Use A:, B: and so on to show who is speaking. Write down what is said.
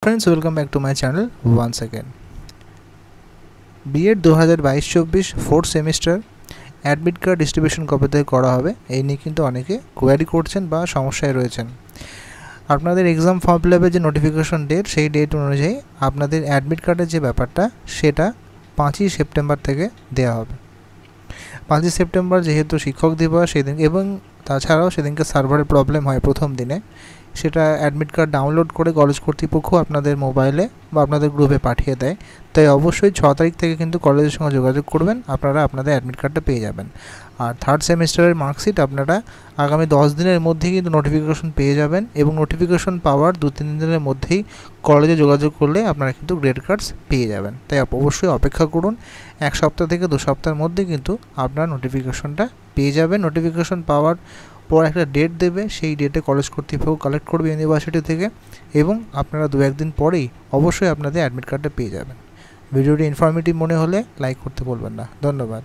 A: friends, welcome back to my channel once again. B.Ed 2022-24 fourth semester admit card distribution কবে থেকে করা হবে এই নিয়ে কিন্তু অনেকে কোয়ারি করছেন বা সমস্যায় রয়েছেন। আপনাদের এক্সাম ফর্ম ফিল আপের যে নোটিফিকেশন ডেট সেই ডেট অনুযায়ী আপনাদের অ্যাডমিট কার্ডের যে ব্যাপারটা সেটা 5ই সেপ্টেম্বর থেকে দেওয়া হবে। 5ই সেপ্টেম্বর যেহেতু শিক্ষক দিবস সেদিন এবং তাছাড়াও সেদিনকে সার্ভারের প্রবলেম হয় প্রথম দিনে, সেটা অ্যাডমিট কার্ড ডাউনলোড করে কলেজ কর্তৃপক্ষ আপনাদের মোবাইলে বা আপনাদের গ্রুপে পাঠিয়ে দেয়। তাই অবশ্যই 6 তারিখ থেকে কিন্তু কলেজের সঙ্গে যোগাযোগ করবেন, আপনারা আপনাদের অ্যাডমিট কার্ডটা পেয়ে যাবেন। আর থার্ড সেমিস্টারের মার্কশিট আপনারা আগামী 10 দিনের মধ্যেই কিন্তু নোটিফিকেশন পেয়ে যাবেন এবং নোটিফিকেশন পাওয়ার 2-3 দিনের মধ্যেই কলেজে যোগাযোগ করলে আপনারা কিন্তু গ্রেড কার্ডস পেয়ে যাবেন। তাই অবশ্যই অপেক্ষা করুন, 1 সপ্তাহ থেকে 2 সপ্তাহের মধ্যে কিন্তু আপনারা নোটিফিকেশনটা পেয়ে যাবেন। নোটিফিকেশন পাওয়ার পর একটা ডেট দেবে, সেই ডেটে কলেজ কর্তৃপক্ষ কালেক্ট করবে ইউনিভার্সিটি থেকে এবং আপনারা 2-1 দিন পরেই অবশ্যই আপনাদের অ্যাডমিট কার্ডটা পেয়ে যাবেন। ভিডিওটি ইনফরমেটিভ মনে হলে লাইক করতে ভুলবেন না। ধন্যবাদ।